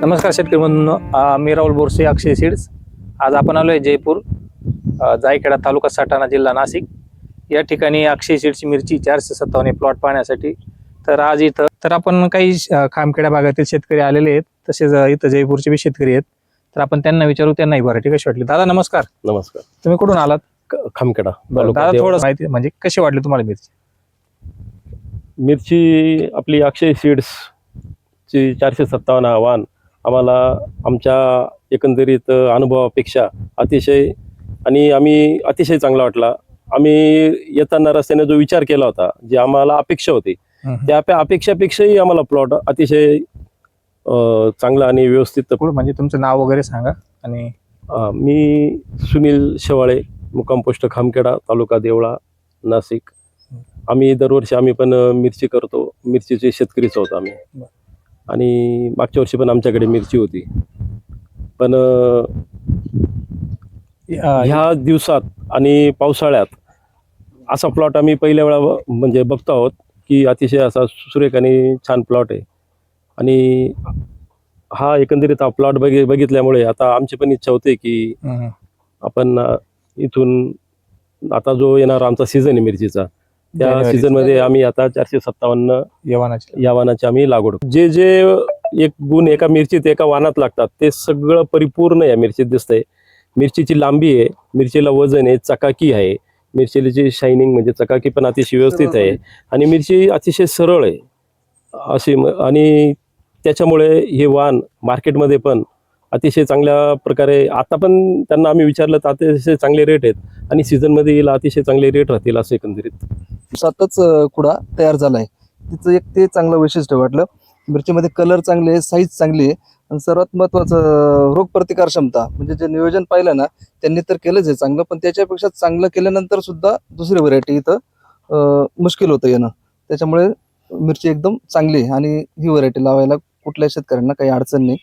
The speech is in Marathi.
नमस्कार शेतकरी बंधूंनो, मी राहुल बोरसे, अक्षय सीड्स. आज आपण आलो आहे जयपूर, जायखेडा तालुका सटाणा, जिल्हा नाशिक. या ठिकाणी अक्षय सीड्सची मिरची 457 प्लॉट पाहण्यासाठी. तर आज इथं आपण काही खामखेडा भागातील शेतकरी आलेले आहेत, तसेच इथं जयपूरचे बी शेतकरी आहेत. तर आपण त्यांना विचारू, त्यांना ही व्हरायटी कशी वाटली. दादा नमस्कार. नमस्कार. तुम्ही कुठून आलात? खामखेडा. दादा थोडं माहिती म्हणजे कशी वाटली तुम्हाला मिरची? मिरची आपली अक्षय सीड्स ची 457 आव्हान आम्हाला आमच्या एकंदरीत अनुभवापेक्षा अतिशय चांगला वाटला. आम्ही येताना रस्त्याने जो विचार केला होता, जी आम्हाला अपेक्षा होती, त्या अपेक्षापेक्षाही आम्हाला प्लॉट अतिशय चांगला आणि व्यवस्थित. म्हणजे तुमचं नाव वगैरे सांगा. आणि मी सुनील शेवाळे, मुक्काम पोस्ट खामखेडा, तालुका देवळा, नाशिक. आम्ही दरवर्षी पण मिरची करतो. मिरचीचे शेतकरीच आहोत आम्ही. आणि मागच्या वर्षी पण आमच्याकडे मिरची होती. पण ह्या दिवसात आणि पावसाळ्यात असा प्लॉट आम्ही पहिल्या वेळा म्हणजे बघतो आहोत की अतिशय असा सुरेख आणि छान प्लॉट आहे. आणि हा एकंदरीत हा प्लॉट बघितल्यामुळे आता आमची पण इच्छा होते की आपण इथून आता जो येणारा आमचा सीझन आहे मिरचीचा, त्या सीझन मध्ये आम्ही आता 457 यावानाची आम्ही लागवड. जे जे एक गुण एका मिरचीत एका वाणात लागतात ते सगळं परिपूर्ण या मिरचीत दिसतंय. मिरचीची लांबी आहे, मिरचीला वजन आहे, चकाकी आहे, मिरचीची शायनिंग म्हणजे चकाकी पण अतिशय व्यवस्थित आहे, आणि मिरची अतिशय सरळ आहे अशी. आणि त्याच्यामुळे हे वाण मार्केटमध्ये पण अतिशय चांगल्या प्रकारे, आता पण त्यांना आम्ही विचारलं तर अतिशय चांगले रेट आहेत, आणि सीझनमध्ये याला अतिशय चांगले रेट राहतील असं एकंदरीत. सातच खुडा तयार झालाय. तिचं एक ते चांगलं वैशिष्ट्य वाटलं. मिरचीमध्ये कलर चांगले आहे, साईज चांगली आहे, आणि सर्वात महत्वाचं रोगप्रतिकार क्षमता. म्हणजे जे नियोजन पाहिलं ना त्यांनी तर केलंच आहे चांगलं, पण त्याच्यापेक्षा चांगलं केल्यानंतर सुद्धा दुसरी व्हरायटी इथं मुश्किल होतं येणं. त्याच्यामुळे मिरची एकदम चांगली आहे, आणि ही व्हरायटी लावायला कुठल्या शेतकऱ्यांना काही अडचण नाही.